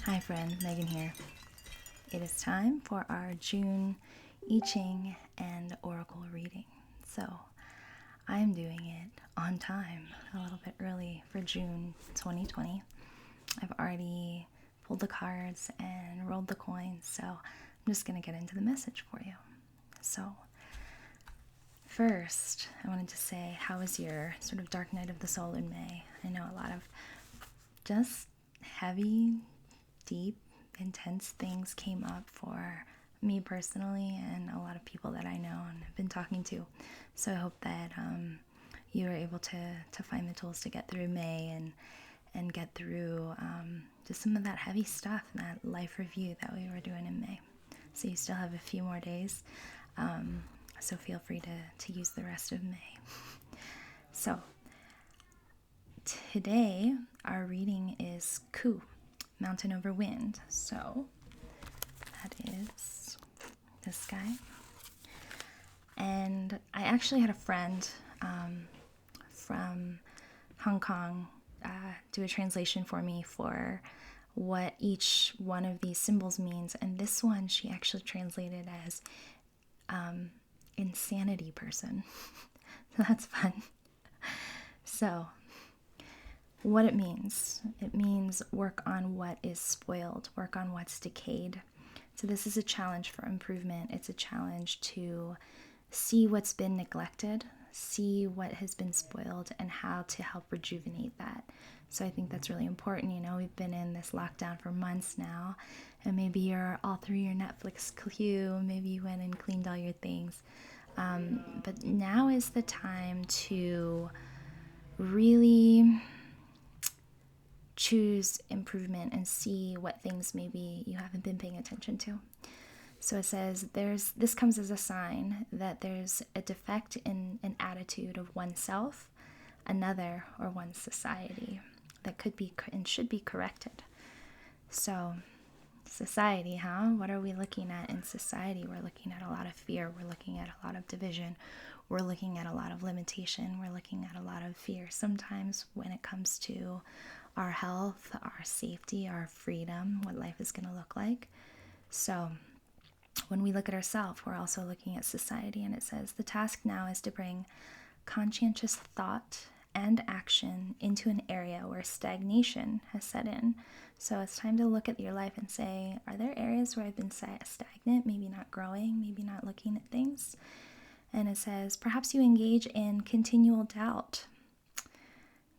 Hi friend, Megan here. It is time for our June I Ching and Oracle reading. So I'm doing it on time, a little bit early for June 2020. I've already pulled the cards and rolled the coins, so I'm just going to get into the message for you. So first, I wanted to say, how was your sort of dark night of the soul in May? I know a lot of just heavy, deep, intense things came up for me personally and a lot of people that I know and have been talking to. So I hope that you were able to find the tools to get through May and get through just some of that heavy stuff and that life review that we were doing in May. So you still have a few more days. So feel free to use the rest of May. So today our reading is Ku, Mountain Over Wind. So that is this guy. And I actually had a friend from Hong Kong do a translation for me for what each one of these symbols means. And this one she actually translated as insanity person. So that's fun. So what it means work on what is spoiled, work on what's decayed. So this is a challenge for improvement. It's a challenge to see what's been neglected, see what has been spoiled, and how to help rejuvenate that. So I think that's really important. You know, we've been in this lockdown for months now, and maybe you're all through your Netflix queue, maybe you went and cleaned all your things. But now is the time to really choose improvement and see what things maybe you haven't been paying attention to. So it says this comes as a sign that there's a defect in an attitude of oneself, another, or one's society that could be and should be corrected. So society, huh? What are we looking at in society? We're looking at a lot of fear. We're looking at a lot of division. We're looking at a lot of limitation. We're looking at a lot of fear. Sometimes when it comes to our health, our safety, our freedom, what life is going to look like. So when we look at ourselves, we're also looking at society, and it says the task now is to bring conscientious thought and action into an area where stagnation has set in. So it's time to look at your life and say, are there areas where I've been stagnant, maybe not growing, maybe not looking at things? And it says, perhaps you engage in continual doubt.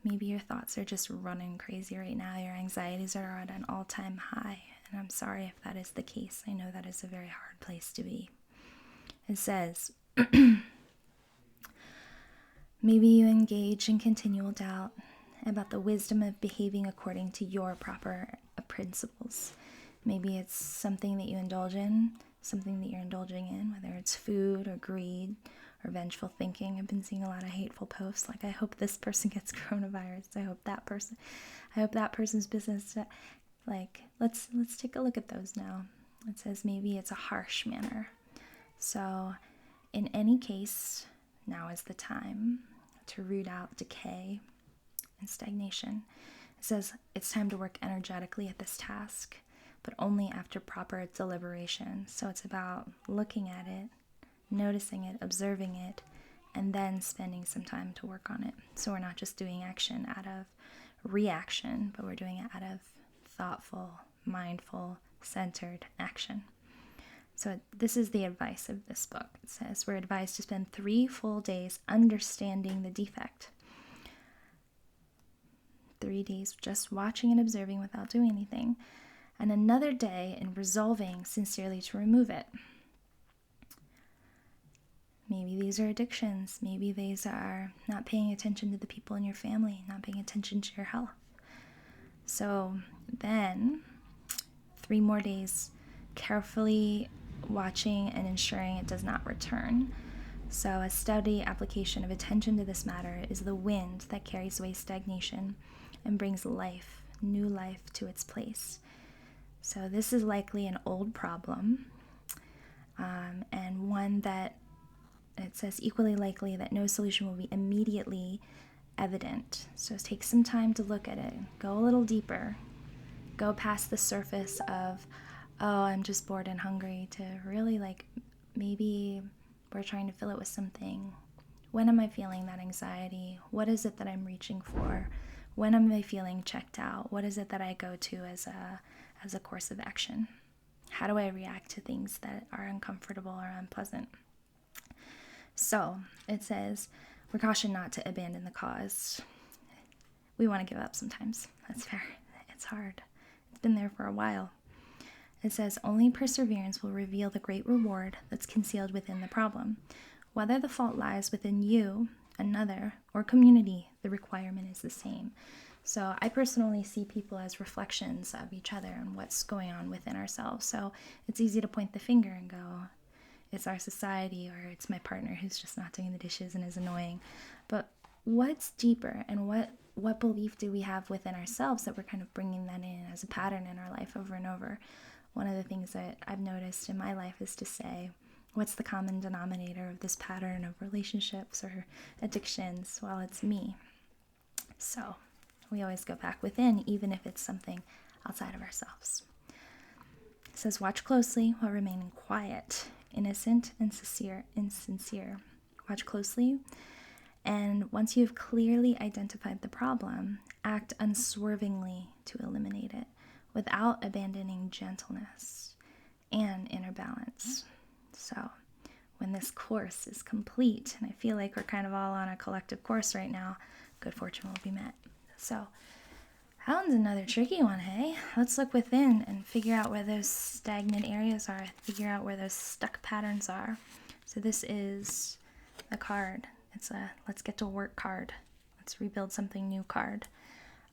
Maybe your thoughts are just running crazy right now. Your anxieties are at an all-time high. And I'm sorry if that is the case. I know that is a very hard place to be. It says, maybe you engage in continual doubt about the wisdom of behaving according to your proper principles. Maybe it's something that you indulge in, something that you're indulging in, whether it's food or greed or vengeful thinking. I've been seeing a lot of hateful posts like, I hope this person gets coronavirus. I hope that person's business. Like, let's take a look at those now. It says maybe it's a harsh manner. So in any case, now is the time to root out decay and stagnation. It says it's time to work energetically at this task, but only after proper deliberation. So it's about looking at it, noticing it, observing it, and then spending some time to work on it. So we're not just doing action out of reaction, but we're doing it out of thoughtful, mindful, centered action. So this is the advice of this book. It says we're advised to spend 3 full days understanding the defect. 3 days just watching and observing without doing anything. And another day in resolving sincerely to remove it. Maybe these are addictions. Maybe these are not paying attention to the people in your family, not paying attention to your health. So then 3 more days carefully watching and ensuring it does not return. So a steady application of attention to this matter is the wind that carries away stagnation and brings life, new life to its place. So this is likely an old problem, and one that it says equally likely that no solution will be immediately evident. So take some time to look at it, go a little deeper, go past the surface of, oh, I'm just bored and hungry, to really like, maybe we're trying to fill it with something. When am I feeling that anxiety? What is it that I'm reaching for? When am I feeling checked out? What is it that I go to as a course of action? How do I react to things that are uncomfortable or unpleasant? So it says, we're cautioned not to abandon the cause. We want to give up sometimes. That's fair. It's hard. It's been there for a while. It says, only perseverance will reveal the great reward that's concealed within the problem. Whether the fault lies within you, another, or community, the requirement is the same. So I personally see people as reflections of each other and what's going on within ourselves. So it's easy to point the finger and go, it's our society, or it's my partner who's just not doing the dishes and is annoying. But what's deeper, and what belief do we have within ourselves that we're kind of bringing that in as a pattern in our life over and over? One of the things that I've noticed in my life is to say, what's the common denominator of this pattern of relationships or addictions? Well, it's me. So we always go back within, even if it's something outside of ourselves. It says, watch closely while remaining quiet, innocent and sincere. Watch closely, and once you've clearly identified the problem, act unswervingly to eliminate it without abandoning gentleness and inner balance. So when this course is complete, and I feel like we're kind of all on a collective course right now, good fortune will be met. So that one's another tricky one, hey? Let's look within and figure out where those stagnant areas are, figure out where those stuck patterns are. So this is a card. It's a let's get to work card. Let's rebuild something new card.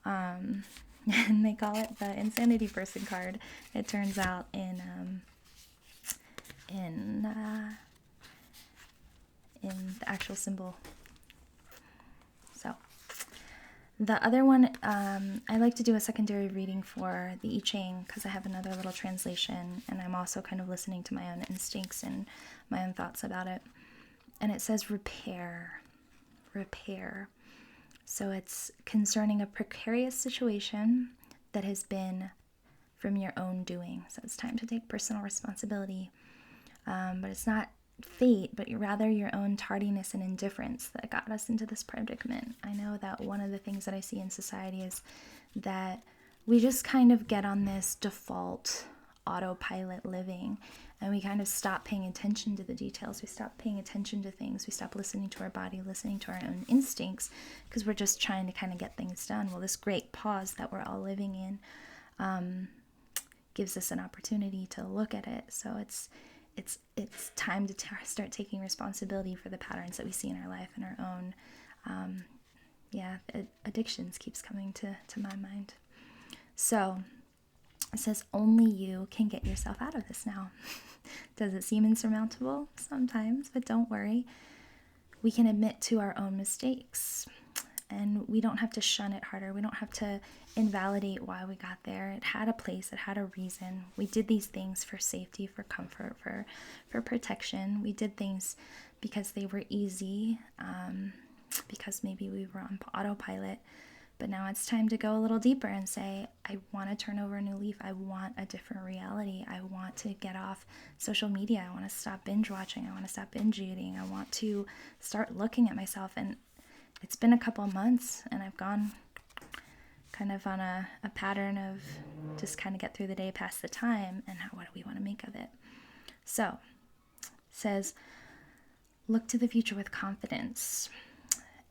And they call it the insanity person card. It turns out in the actual symbol. So the other one, I like to do a secondary reading for the I Ching because I have another little translation, and I'm also kind of listening to my own instincts and my own thoughts about it. And it says repair. So it's concerning a precarious situation that has been from your own doing. So it's time to take personal responsibility. But it's not fate, but rather your own tardiness and indifference that got us into this predicament. I know that one of the things that I see in society is that we just kind of get on this default autopilot living, and we kind of stop paying attention to the details. We stop paying attention to things. We stop listening to our body, listening to our own instincts, because we're just trying to kind of get things done. Well, this great pause that we're all living in gives us an opportunity to look at it. So it's time to start taking responsibility for the patterns that we see in our life and our own addictions keeps coming to my mind. So it says only you can get yourself out of this now. Does it seem insurmountable? Sometimes, but don't worry. We can admit to our own mistakes, and we don't have to shun it harder. We don't have to invalidate why we got there. It had a place, it had a reason. We did these things for safety, for comfort, for protection. We did things because they were easy, because maybe we were on autopilot. But now it's time to go a little deeper and say, I want to turn over a new leaf. I want a different reality. I want to get off social media. I want to stop binge watching. I want to stop binge eating. I want to start looking at myself. And it's been a couple of months, and I've gone kind of on a pattern of just kind of get through the day, pass the time, and what do we want to make of it? So it says, look to the future with confidence,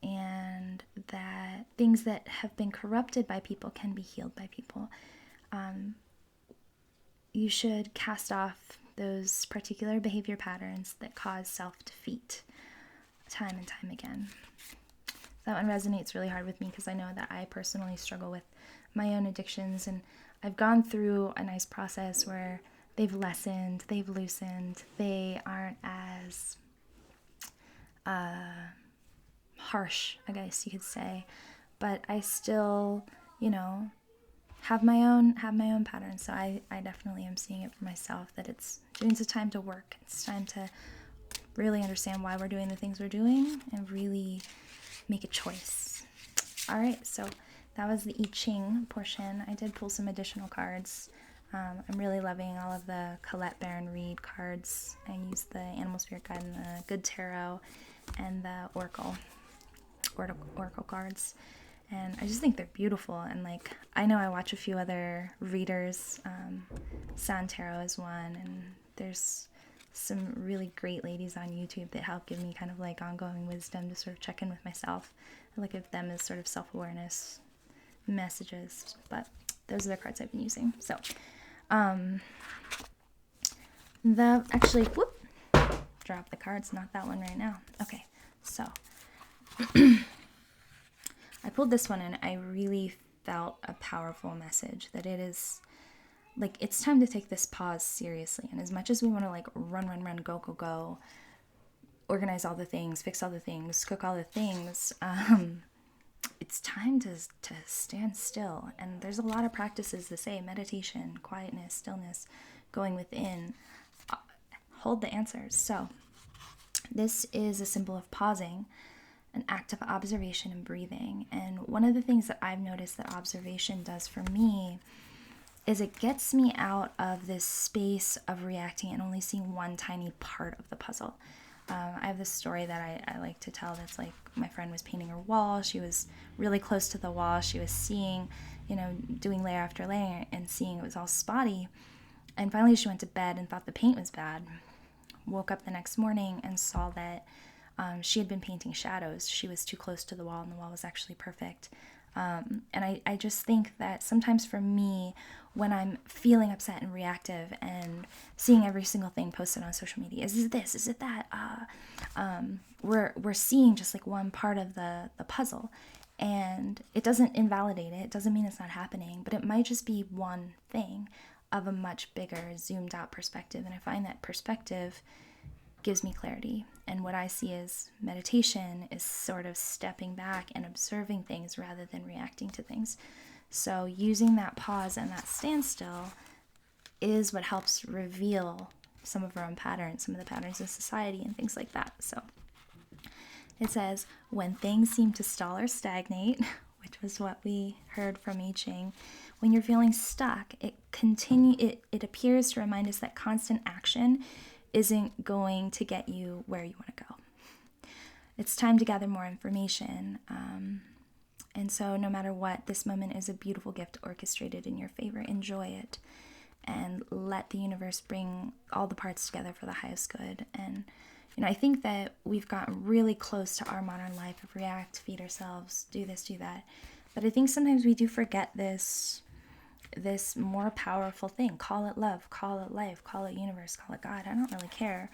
and that things that have been corrupted by people can be healed by people. You should cast off those particular behavior patterns that cause self-defeat time and time again. That one resonates really hard with me because I know that I personally struggle with my own addictions, and I've gone through a nice process where they've lessened, they've loosened, they aren't as harsh, I guess you could say, but I still, have my own patterns. So I definitely am seeing it for myself, that it's a time to work. It's time to really understand why we're doing the things we're doing and really make a choice. All right, so that was the I Ching portion. I did pull some additional cards. I'm really loving all of the Colette Baron Reed cards. I used the Animal Spirit Guide and the Good Tarot and the Oracle cards. And I just think they're beautiful. And like, I know I watch a few other readers. San Tarot is one, and there's some really great ladies on YouTube that help give me kind of like ongoing wisdom to sort of check in with myself. I look at them as sort of self-awareness messages, but those are the cards I've been using. So, drop the cards, not that one right now. Okay, so I pulled this one and I really felt a powerful message that it is like, it's time to take this pause seriously. And as much as we want to like run, go, organize all the things, fix all the things, cook all the things, it's time to stand still. And there's a lot of practices that say meditation, quietness, stillness, going within, hold the answers. So this is a symbol of pausing, an act of observation and breathing. And one of the things that I've noticed that observation does for me is it gets me out of this space of reacting and only seeing one tiny part of the puzzle. I have this story that I like to tell that's like, my friend was painting her wall. She was really close to the wall. She was seeing, doing layer after layer and seeing it was all spotty. And finally she went to bed and thought the paint was bad. Woke up the next morning and saw that she had been painting shadows. She was too close to the wall and the wall was actually perfect. And I just think that sometimes for me, when I'm feeling upset and reactive and seeing every single thing posted on social media, is it this, is it that? We're seeing just like one part of the puzzle, and it doesn't invalidate it. It doesn't mean it's not happening, but it might just be one thing of a much bigger zoomed out perspective. And I find that perspective gives me clarity. And what I see as meditation is sort of stepping back and observing things rather than reacting to things. So using that pause and that standstill is what helps reveal some of our own patterns, some of the patterns of society and things like that. So it says, when things seem to stall or stagnate, which was what we heard from I Ching, when you're feeling stuck, it appears to remind us that constant action isn't going to get you where you want to go. It's time to gather more information. And so no matter what, this moment is a beautiful gift orchestrated in your favor. Enjoy it and let the universe bring all the parts together for the highest good. And, I think that we've gotten really close to our modern life of react, feed ourselves, do this, do that. But I think sometimes we do forget this more powerful thing. Call it love, call it life, call it universe, call it God. I don't really care.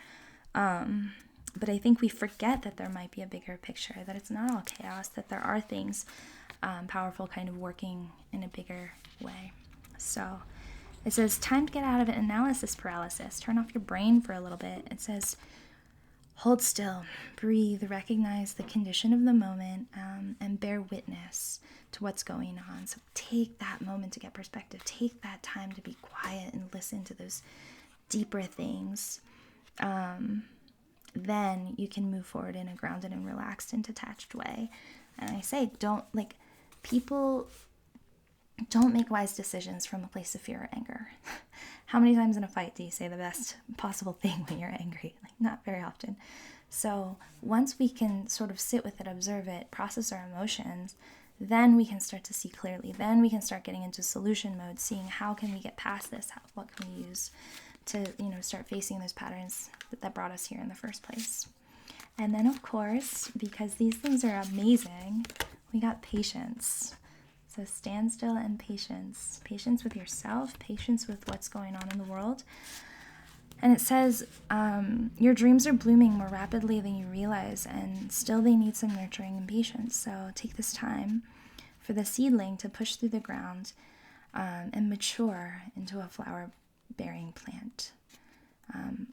But I think we forget that there might be a bigger picture, that it's not all chaos, that there are things powerful kind of working in a bigger way. So it says, time to get out of analysis paralysis. Turn off your brain for a little bit. It says, hold still, breathe, recognize the condition of the moment, and bear witness to what's going on. So take that moment to get perspective. Take that time to be quiet and listen to those deeper things. Then you can move forward in a grounded and relaxed and detached way. And I say, people don't make wise decisions from a place of fear or anger. How many times in a fight do you say the best possible thing when you're angry? Like, not very often. So once we can sort of sit with it, observe it, process our emotions, then we can start to see clearly. Then we can start getting into solution mode, seeing how can we get past this? What can we use to, start facing those patterns that brought us here in the first place? And then, of course, because these things are amazing, we got patience. So stand still and patience. Patience with yourself, patience with what's going on in the world. And it says, your dreams are blooming more rapidly than you realize, and still they need some nurturing and patience. So take this time for the seedling to push through the ground and mature into a flower-bearing plant.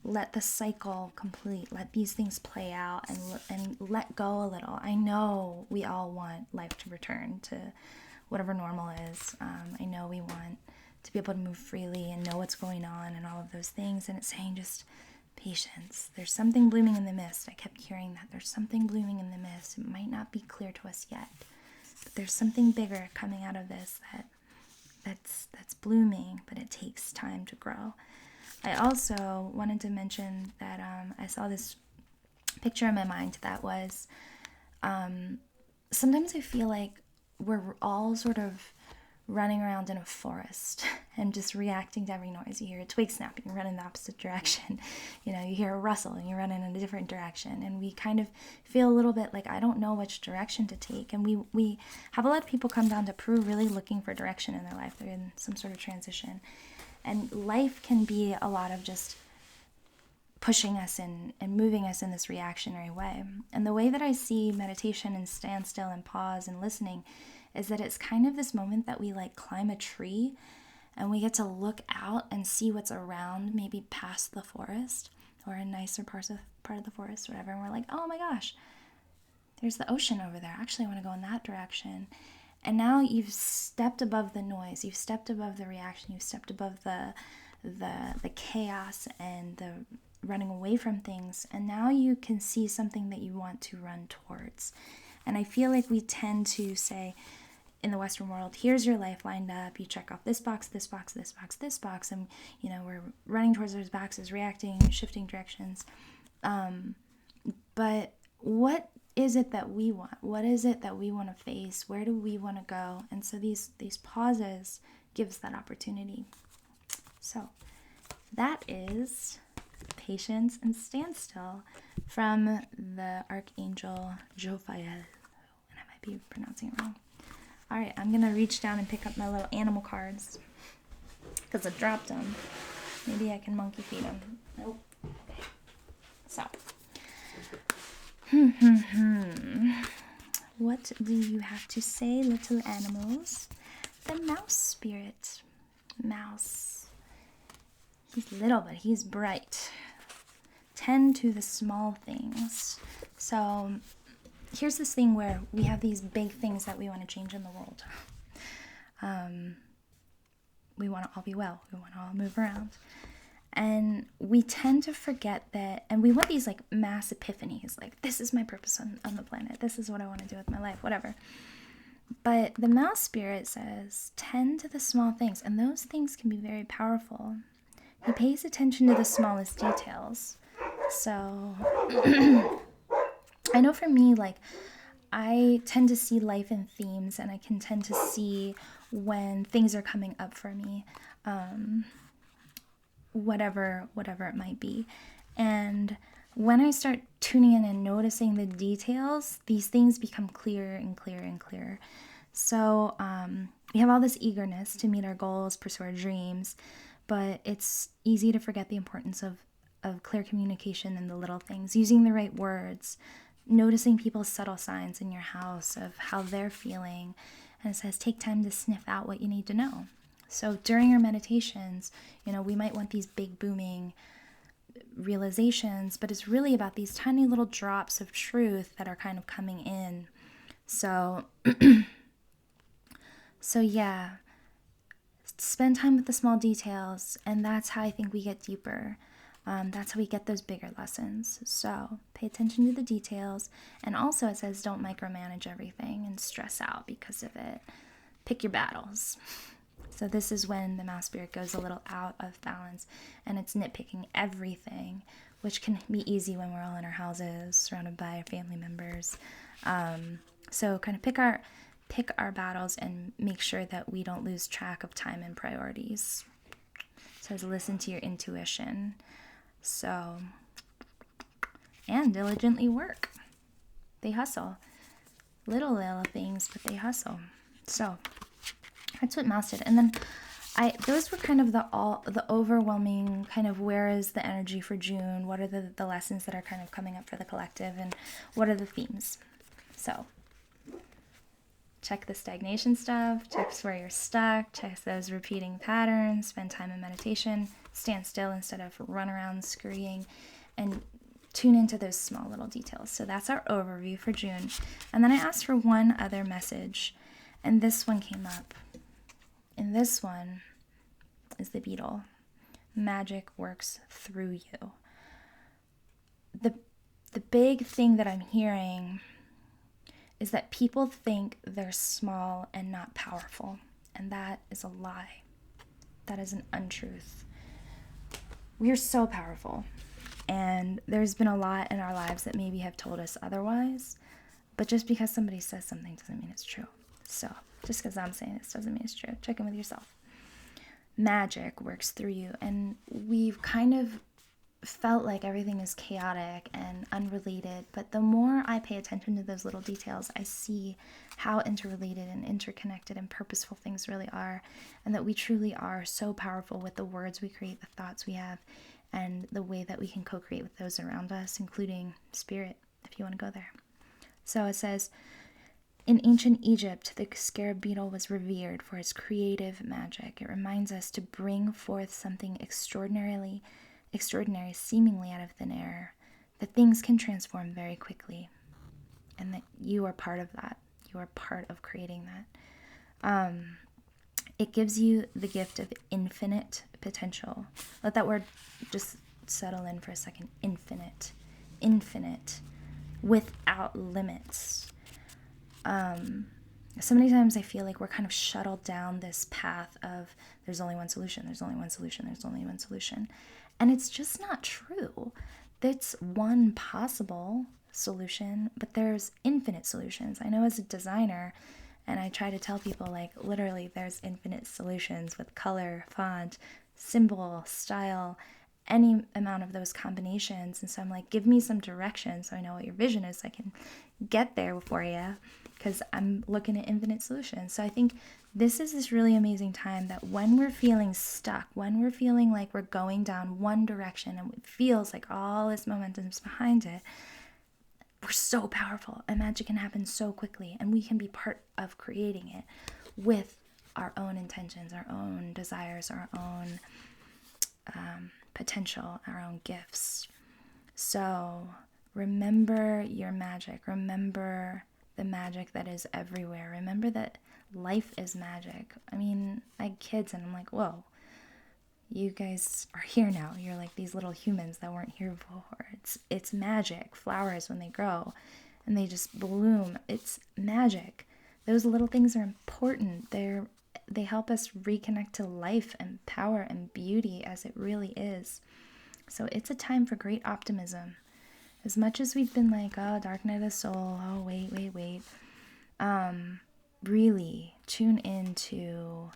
Let the cycle complete. Let these things play out and let go a little. I know we all want life to return to whatever normal is. I know we want to be able to move freely and know what's going on and all of those things. And it's saying just patience. There's something blooming in the mist. I kept hearing that. There's something blooming in the mist. It might not be clear to us yet, but there's something bigger coming out of this that's blooming, but it takes time to grow. I also wanted to mention that I saw this picture in my mind that was, sometimes I feel like we're all sort of running around in a forest and just reacting to every noise. You hear a twig snapping, you run in the opposite direction. You hear a rustle and you run in a different direction. And we kind of feel a little bit like, I don't know which direction to take. And we have a lot of people come down to Peru really looking for direction in their life. They're in some sort of transition. And life can be a lot of just pushing us and moving us in this reactionary way. And the way that I see meditation and stand still and pause and listening is that it's kind of this moment that we like climb a tree and we get to look out and see what's around, maybe past the forest or a nicer part of the forest, whatever. And we're like, oh my gosh, there's the ocean over there. Actually, I want to go in that direction. And now you've stepped above the noise, you've stepped above the reaction, you've stepped above the chaos and the running away from things, and now you can see something that you want to run towards. And I feel like we tend to say in the Western world, here's your life lined up, you check off this box, this box, this box, this box, and we're running towards those boxes, reacting, shifting directions. But what is it that we want? What is it that we want to face? Where do we want to go? And so these pauses gives that opportunity. So that is Patience and Stand Still from the Archangel Jophiel. And I might be pronouncing it wrong. All right, I'm going to reach down and pick up my little animal cards because I dropped them. Maybe I can monkey feed them. Nope. Okay. So. What do you have to say, little animals? The mouse spirit. Mouse. He's little, but he's bright. Tend to the small things. So here's this thing where we have these big things that we want to change in the world. We want to all be well. We want to all move around. And we tend to forget that, and we want these like mass epiphanies, like this is my purpose on the planet. This is what I want to do with my life, whatever. But the mouse spirit says, tend to the small things, and those things can be very powerful. He pays attention to the smallest details. So I know for me, like I tend to see life in themes, and I can tend to see when things are coming up for me. Whatever it might be. And when I start tuning in and noticing the details, these things become clearer and clearer and clearer. So we have all this eagerness to meet our goals, pursue our dreams, but it's easy to forget the importance of clear communication in the little things, using the right words, noticing people's subtle signs in your house of how they're feeling. And it says, take time to sniff out what you need to know. So during your meditations, we might want these big booming realizations, but it's really about these tiny little drops of truth that are kind of coming in. So, yeah, spend time with the small details, and that's how I think we get deeper. That's how we get those bigger lessons. So pay attention to the details. And also it says don't micromanage everything and stress out because of it. Pick your battles. So this is when the mouse spirit goes a little out of balance and it's nitpicking everything, which can be easy when we're all in our houses, surrounded by our family members. So kind of pick our battles and make sure that we don't lose track of time and priorities. It says listen to your intuition. So, and diligently work. They hustle. Little things, but they hustle. So that's what Mouse did. And then those were kind of the overwhelming kind of where is the energy for June? What are the lessons that are kind of coming up for the collective, and what are the themes? So check the stagnation stuff, check where you're stuck, check those repeating patterns, spend time in meditation, stand still instead of run around scurrying, and tune into those small little details. So that's our overview for June. And then I asked for one other message, and this one came up. And this one is the beetle. Magic works through you. The big thing that I'm hearing is that people think they're small and not powerful. And that is a lie. That is an untruth. We are so powerful. And there's been a lot in our lives that maybe have told us otherwise. But just because somebody says something doesn't mean it's true. So just because I'm saying this doesn't mean it's true. Check in with yourself. Magic works through you. And we've kind of felt like everything is chaotic and unrelated, but the more I pay attention to those little details, I see how interrelated and interconnected and purposeful things really are, and that we truly are so powerful with the words we create, the thoughts we have, and the way that we can co-create with those around us, including spirit, if you want to go there. So it says, in ancient Egypt, the scarab beetle was revered for its creative magic. It reminds us to bring forth something extraordinary seemingly out of thin air, that things can transform very quickly, and that you are part of that. You are part of creating that. It gives you the gift of infinite potential. Let that word just settle in for a second. Infinite, without limits. So many times I feel like we're kind of shuttled down this path of there's only one solution, there's only one solution, there's only one solution. And it's just not true. That's one possible solution, but there's infinite solutions. I know as a designer, and I try to tell people, like, literally there's infinite solutions with color, font, symbol, style, any amount of those combinations. And so I'm like, give me some direction so I know what your vision is so I can get there for you, because I'm looking at infinite solutions. So I think this is this really amazing time that when we're feeling stuck, when we're feeling like we're going down one direction and it feels like all this momentum is behind it, we're so powerful and magic can happen so quickly, and we can be part of creating it with our own intentions, our own desires, our own potential, our own gifts. So remember your magic. Remember the magic that is everywhere. Remember that life is magic. I mean, I had kids and I'm like, whoa, you guys are here now. You're like these little humans that weren't here before. It's magic. Flowers, when they grow and they just bloom, it's magic. Those little things are important. They help us reconnect to life and power and beauty as it really is. So it's a time for great optimism. As much as we've been like, oh, dark night of the soul, oh, wait. Really tune into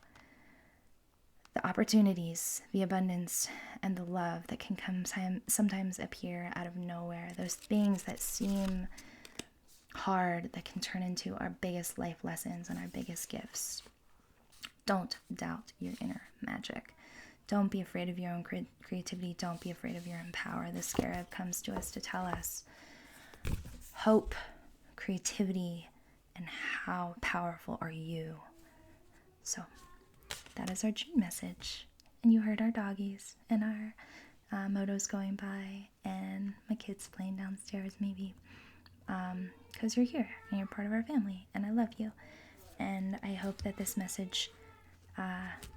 the opportunities, the abundance, and the love that can sometimes appear out of nowhere. Those things that seem hard that can turn into our biggest life lessons and our biggest gifts. Don't doubt your inner magic. Don't be afraid of your own creativity. Don't be afraid of your own power. The scarab comes to us to tell us hope, creativity, and how powerful are you. So that is our June message. And you heard our doggies and our motos going by and my kids playing downstairs maybe. Because you're here and you're part of our family and I love you. And I hope that this message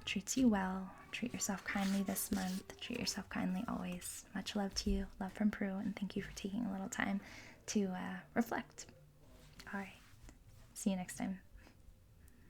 treats you well. Treat yourself kindly this month. Treat yourself kindly always. Much love to you. Love from Prue. And thank you for taking a little time to reflect. All right. See you next time.